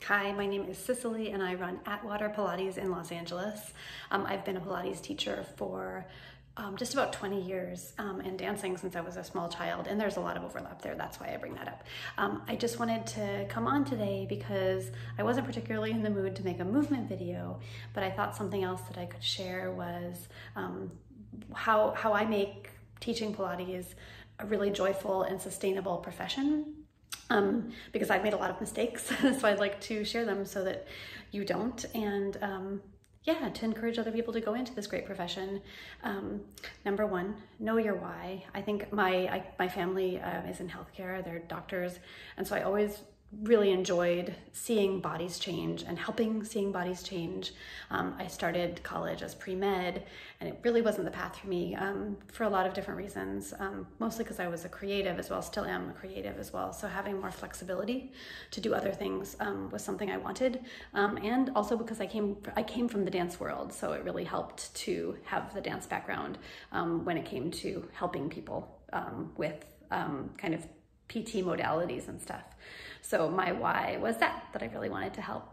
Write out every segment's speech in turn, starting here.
Hi, my name is Cicely and I run Atwater Pilates in Los Angeles. I've been a Pilates teacher for just about 20 years and dancing since I was a small child, and there's a lot of overlap there. That's why I bring that up. I just wanted to come on today because I wasn't particularly in the mood to make a movement video, but I thought something else that I could share was how I make teaching Pilates a really joyful and sustainable profession. Because I've made a lot of mistakes, so I'd like to share them so that you don't, and yeah, to encourage other people to go into this great profession. Number one, know your why. I think my family is in healthcare, they're doctors, and so I always really enjoyed seeing bodies change and helping seeing bodies change. I started college as pre-med, and it really wasn't the path for me for a lot of different reasons, mostly because I was a creative as well, still am a creative as well. So having more flexibility to do other things was something I wanted, and also because I came from the dance world, so it really helped to have the dance background when it came to helping people with kind of PT modalities and stuff. So my why was that I really wanted to help.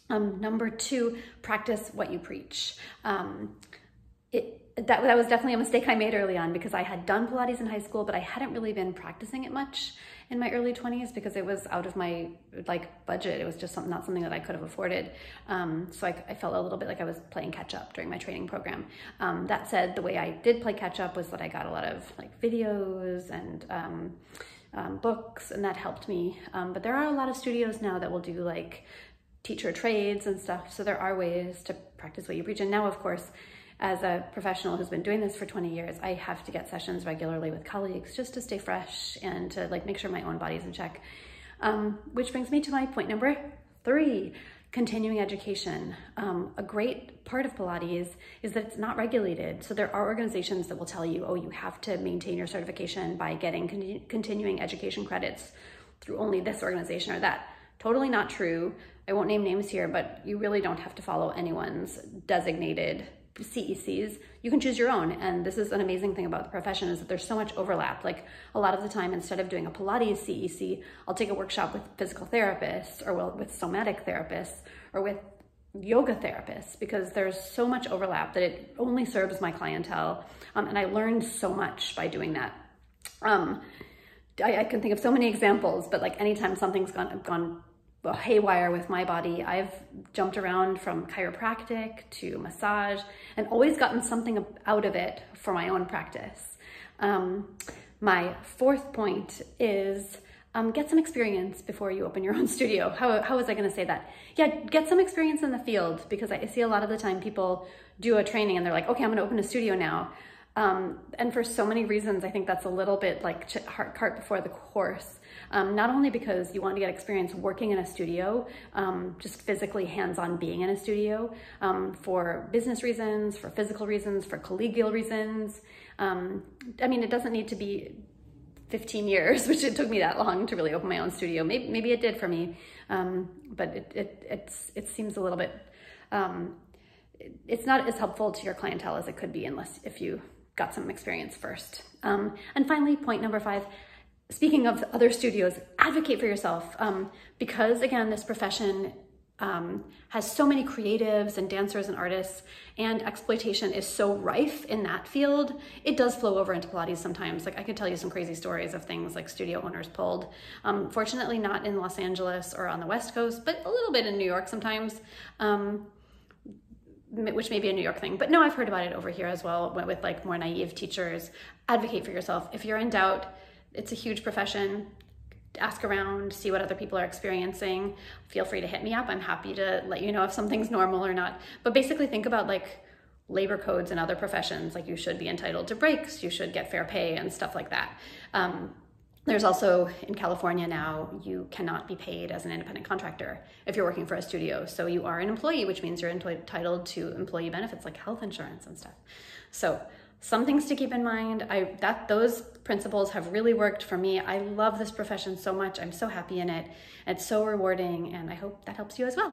Number two, practice what you preach. That was definitely a mistake I made early on because I had done Pilates in high school, but I hadn't really been practicing it much in my early 20s because it was out of my budget. It was just not something that I could have afforded. So I felt a little bit like I was playing catch up during my training program. That said, the way I did play catch up was that I got a lot of videos and books, and that helped me. But there are a lot of studios now that will do teacher trades and stuff. So there are ways to practice what you preach. And now, of course, as a professional who's been doing this for 20 years, I have to get sessions regularly with colleagues just to stay fresh and to make sure my own body's in check. Which brings me to my point number three, continuing education. A great part of Pilates is that it's not regulated. So there are organizations that will tell you, oh, you have to maintain your certification by getting continuing education credits through only this organization or that. Totally not true. I won't name names here, but you really don't have to follow anyone's designated CECs. You can choose your own. And this is an amazing thing about the profession is that there's so much overlap. A lot of the time, instead of doing a Pilates CEC, I'll take a workshop with physical therapists or with somatic therapists or with yoga therapists because there's so much overlap that it only serves my clientele. And I learned so much by doing that. I can think of so many examples, but anytime something's gone haywire with my body, I've jumped around from chiropractic to massage and always gotten something out of it for my own practice. My fourth point is get some experience before you open your own studio. How was I going to say that? Yeah, get some experience in the field, because I see a lot of the time people do a training and they're like, okay, I'm going to open a studio now. And for so many reasons, I think that's a little bit like cart before the horse. Not only because you want to get experience working in a studio, just physically hands-on being in a studio, for business reasons, for physical reasons, for collegial reasons. I mean, it doesn't need to be 15 years, which it took me that long to really open my own studio. Maybe it did for me, but it seems a little bit, it's not as helpful to your clientele as it could be if you got some experience first. And finally, point number five, speaking of other studios, advocate for yourself. Because again, this profession has so many creatives and dancers and artists, and exploitation is so rife in that field, it does flow over into Pilates sometimes. I could tell you some crazy stories of things studio owners pulled. Fortunately not in Los Angeles or on the West Coast, but a little bit in New York sometimes. Which may be a New York thing, but no, I've heard about it over here as well with more naive teachers. Advocate for yourself. If you're in doubt, it's a huge profession. Ask around, see what other people are experiencing. Feel free to hit me up. I'm happy to let you know if something's normal or not. But basically think about labor codes in other professions. You should be entitled to breaks, you should get fair pay and stuff like that. There's also, in California now, you cannot be paid as an independent contractor if you're working for a studio. So you are an employee, which means you're entitled to employee benefits like health insurance and stuff. So some things to keep in mind. Those principles have really worked for me. I love this profession so much. I'm so happy in it. It's so rewarding, and I hope that helps you as well.